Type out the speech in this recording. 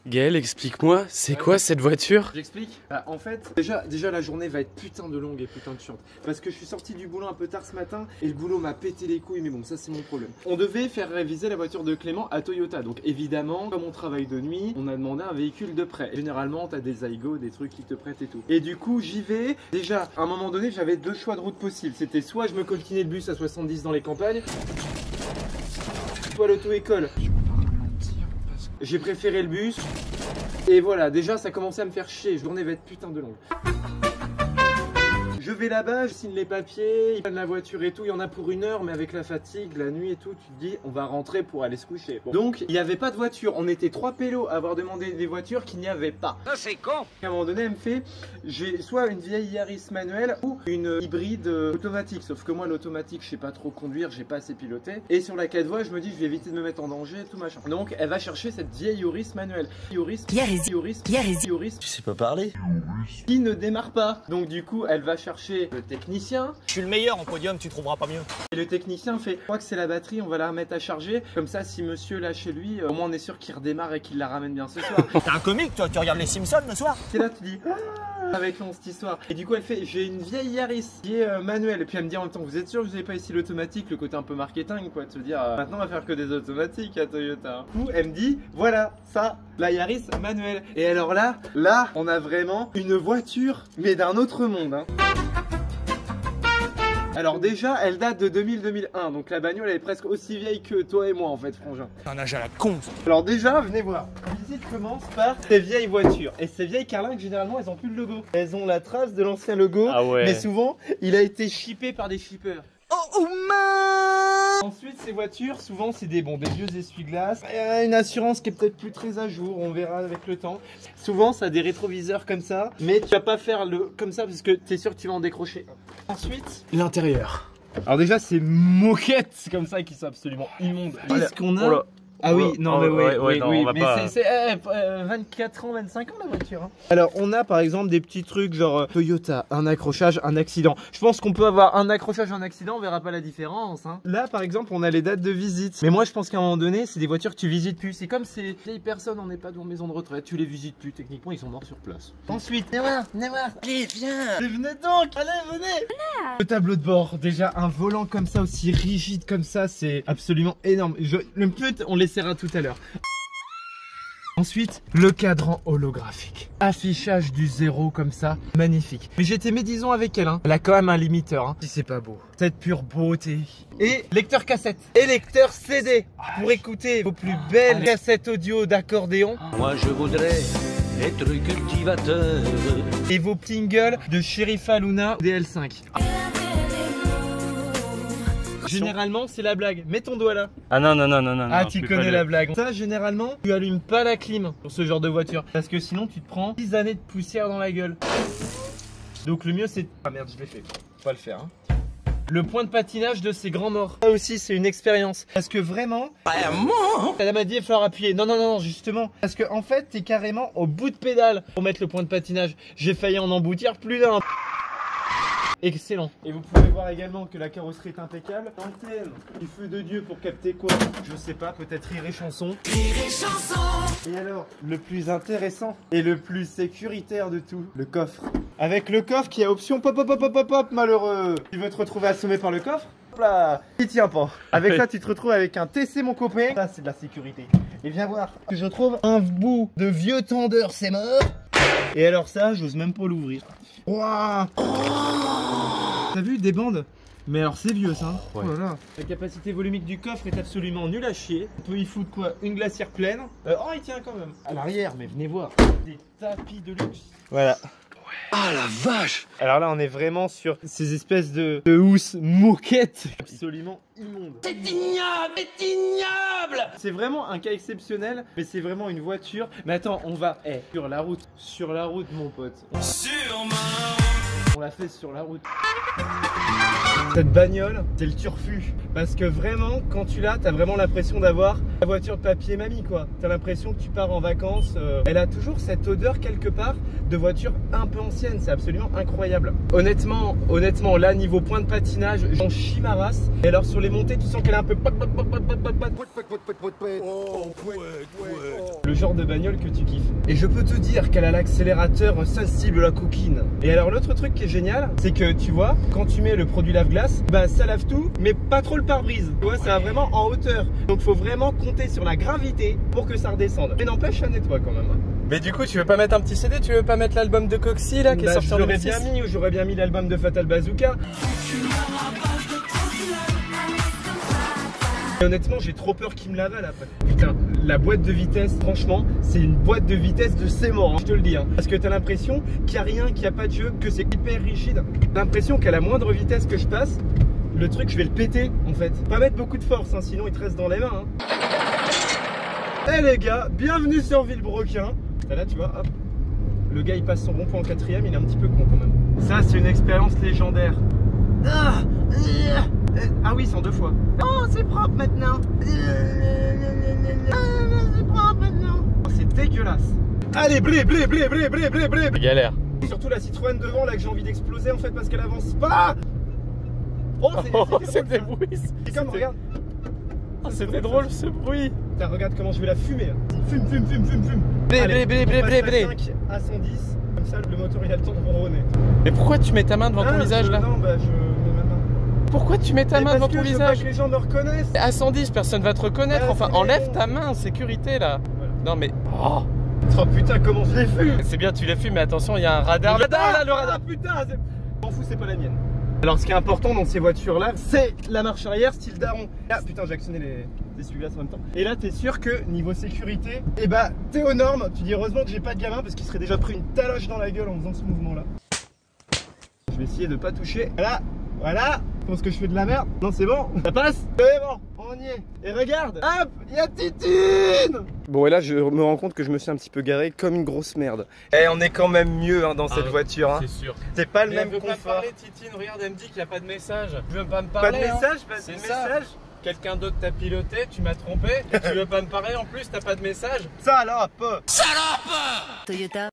Gaël, explique-moi, c'est quoi cette voiture? J'explique. Bah, en fait, déjà la journée va être putain de longue et putain de chiante. Parce que je suis sorti du boulot un peu tard ce matin et le boulot m'a pété les couilles, mais bon, ça c'est mon problème. On devait faire réviser la voiture de Clément à Toyota. Donc évidemment, comme on travaille de nuit, on a demandé un véhicule de prêt. Généralement, t'as des Aigo, des trucs qui te prêtent et tout. Et du coup, j'y vais. Déjà, à un moment donné, j'avais deux choix de route possibles. C'était soit je me coltinais le bus à 70 dans les campagnes, soit l'auto-école. J'ai préféré le bus. Et voilà, déjà ça commençait à me faire chier. La journée va être putain de longue. Je vais là-bas, je signe les papiers, ils prennent la voiture et tout, il y en a pour 1 heure, mais avec la fatigue, la nuit et tout, tu te dis on va rentrer pour aller se coucher. Bon. Donc il n'y avait pas de voiture, on était 3 pélos à avoir demandé des voitures qu'il n'y avait pas. Ça c'est con. À un moment donné, elle me fait, j'ai soit une vieille Yaris manuelle ou une hybride automatique, sauf que moi l'automatique je sais pas trop conduire, j'ai pas assez piloté. Et sur la 4 voies, je me dis je vais éviter de me mettre en danger, tout machin. Donc elle va chercher cette vieille Yaris manuelle. Yaris. Tu sais pas parler? Qui ne démarre pas. Donc du coup, elle va chercher le technicien. Je suis le meilleur en podium, tu trouveras pas mieux. Et le technicien fait, je crois que c'est la batterie, on va la remettre à charger. Comme ça, si monsieur l'a chez lui, au moins on est sûr qu'il redémarre et qu'il la ramène bien ce soir. T'es un comique, toi, tu regardes les Simpsons le soir. Et là, tu dis, ah, avec long cette histoire. Et du coup, elle fait, j'ai une vieille Yaris qui est manuelle. Et puis elle me dit en même temps, vous êtes sûr que vous n'avez pas ici l'automatique, le côté un peu marketing, quoi, de se dire, maintenant on va faire que des automatiques à Toyota. Du coup, elle me dit, voilà, ça, la Yaris manuelle. Et alors là, on a vraiment une voiture, mais d'un autre monde, hein. Alors déjà, elle date de 2000-2001, donc la bagnole elle est presque aussi vieille que toi et moi en fait, frangin. Un âge à la con. Alors déjà, venez voir. La visite commence par ces vieilles voitures. Et ces vieilles carlingues, généralement, elles ont plus le logo. Elles ont la trace de l'ancien logo, Ah ouais. mais souvent, il a été shippé par des shippers. Oh man. Ensuite, ces voitures, souvent, c'est des vieux essuie-glaces. Il y a une assurance qui est peut-être plus très à jour, on verra avec le temps. Souvent, ça a des rétroviseurs comme ça, mais tu vas pas faire comme ça parce que tu es sûr que tu vas en décrocher. Ensuite, l'intérieur. Alors déjà, c'est moquettes comme ça qui sont absolument immondes. Qu'est-ce qu'on a? Oh là. Ah oui, non mais oui, non, on va mais pas... c'est 24 ans, 25 ans la voiture. Hein. Alors on a par exemple des petits trucs genre Toyota, un accrochage, un accident. Je pense qu'on peut avoir un accrochage, un accident, on verra pas la différence. Hein. Là par exemple on a les dates de visite. Mais moi je pense qu'à un moment donné c'est des voitures que tu visites plus. C'est comme ces vieilles personnes en EHPAD ou en maison de retraite, tu les visites plus, techniquement ils sont morts sur place. Ensuite, venez voir. Allez, viens. Mais venez donc, allez venez. Le tableau de bord, déjà un volant comme ça aussi rigide comme ça, c'est absolument énorme. Le put on laissera tout à l'heure. Ensuite, le cadran holographique. Affichage du 0 comme ça, magnifique. Mais j'étais médisant avec elle, hein. Elle a quand même un limiteur, hein. Si c'est pas beau. Cette pure beauté. Et lecteur cassette. Et lecteur CD. Pour écouter vos plus belles cassettes audio d'accordéon. Moi je voudrais être cultivateur. Et vos singles de Sherifa Luna DL5. Généralement, c'est la blague. Mets ton doigt là. Ah non, Ah, tu connais la blague. Ça, généralement, tu allumes pas la clim sur ce genre de voiture. Parce que sinon, tu te prends 10 années de poussière dans la gueule. Donc, le mieux, c'est. Ah merde, je l'ai fait. Faut pas le faire. Hein. Le point de patinage de ces grands morts. Ça aussi, c'est une expérience. Parce que vraiment. Elle m'a dit, il va falloir appuyer. Non, justement. Parce que, en fait, t'es carrément au bout de pédale pour mettre le point de patinage. J'ai failli en emboutir plus d'un. Excellent. Et vous pouvez voir également que la carrosserie est impeccable. Antenne du feu de Dieu pour capter quoi? Je sais pas, peut-être rire et chanson. Et alors, le plus intéressant et le plus sécuritaire de tout, le coffre. Avec le coffre qui a option pop, malheureux. Tu veux te retrouver assommé par le coffre? Hop là, il tient pas. Avec ça, tu te retrouves avec un TC mon copain. Ça, c'est de la sécurité. Et viens voir que je trouve un bout de vieux tendeur, c'est mort. Et alors ça, j'ose même pas l'ouvrir. Waouh. T'as vu des bandes? Mais alors c'est vieux ça. Ouais. Oh là là. La capacité volumique du coffre est absolument nulle à chier. On peut y foutre quoi? Une glacière pleine. Oh il tient quand même. À l'arrière, mais venez voir. Des tapis de luxe. Voilà. Ah la vache. Alors là on est vraiment sur ces espèces de housses moquettes absolument immondes. C'est ignoble, c'est ignoble. C'est vraiment un cas exceptionnel, mais c'est vraiment une voiture. Mais attends, on va sur la route mon pote. On la fesse sur la route. Cette bagnole, c'est le turfu. Parce que vraiment, quand tu l'as, t'as vraiment l'impression d'avoir la voiture de papy et mamie, quoi. T'as l'impression que tu pars en vacances. Elle a toujours cette odeur quelque part de voiture un peu ancienne. C'est absolument incroyable. Honnêtement, là, niveau point de patinage, j'en chie ma race. Et alors sur les montées, tu sens qu'elle est un peu... Le genre de bagnole que tu kiffes. Et je peux te dire qu'elle a l'accélérateur sensible à la coquine. Et alors l'autre truc qui est génial, c'est que tu vois, quand tu mets le produit lave-glace, bah ça lave tout, mais pas trop le pare-brise. Tu vois, ça va vraiment en hauteur. Donc faut vraiment compter sur la gravité pour que ça redescende. Mais n'empêche, ça nettoie quand même. Mais du coup, tu veux pas mettre un petit CD? Tu veux pas mettre l'album de Coxy là qui est sorti en 2006? J'aurais bien mis l'album de Fatal Bazooka. Et honnêtement, j'ai trop peur qu'il me l'avale après. Putain, la boîte de vitesse, franchement, c'est une boîte de vitesse de c'est mort, hein, je te le dis. Hein. Parce que t'as l'impression qu'il n'y a rien, qu'il n'y a pas de jeu, que c'est hyper rigide. T'as l'impression qu'à la moindre vitesse que je passe, le truc, je vais le péter en fait. Pas mettre beaucoup de force, hein, sinon il te reste dans les mains. Hein. Eh les gars, bienvenue sur Villebroquin. Là, tu vois, hop. Le gars, il passe son rond-point en 4ème, il est un petit peu con quand même. Ça, c'est une expérience légendaire. Ah oui, c'est en 2 fois. Oh, c'est propre maintenant. C'est propre maintenant. Oh, c'est dégueulasse. Allez, blé. Galère. Surtout la Citroën devant là que j'ai envie d'exploser en fait parce qu'elle avance pas. Oh, c'était bruit. C'est comme, regarde. Oh, c'était drôle ce bruit. Putain, regarde comment je vais la fumer. Fume. Blé. À 110, comme ça le moteur il a le temps de ronronner. Mais pourquoi tu mets ta main devant ton visage là? Non, bah je mets ma main. Pourquoi tu mets ta main devant ton visage? Parce que les gens me reconnaissent. À 110, personne va te reconnaître. Enfin, enlève ta main en sécurité là. Voilà. Non mais... Oh putain, comment je l'ai fume. C'est bien, tu l'as fume, mais attention, il y a un radar. Le radar. Ah putain, m'en fous, c'est pas la mienne. Alors ce qui est important dans ces voitures là, c'est la marche arrière style daron. Ah putain, j'ai actionné les essuie-glaces en même temps. Et là t'es sûr que niveau sécurité, et bah t'es aux normes. Tu dis heureusement que j'ai pas de gamin parce qu'il serait déjà pris une taloche dans la gueule en faisant ce mouvement là. Je vais essayer de pas toucher. Voilà. Je pense que je fais de la merde. Non, c'est bon, ça passe. C'est bon, on y est. Et regarde, hop, il y a Titine. Bon, et là je me rends compte que je me suis un petit peu garé comme une grosse merde. Et on est quand même mieux hein, dans cette voiture. Hein. C'est sûr. C'est pas le même confort. Elle veut pas parler, Titine, regarde, elle me dit qu'il n'y a pas de message. Tu veux pas me parler? Pas de message, hein. Pas de message. Quelqu'un d'autre t'a piloté, tu m'as trompé. Et tu veux pas me parler en plus, t'as pas de message? Salope. Toyota.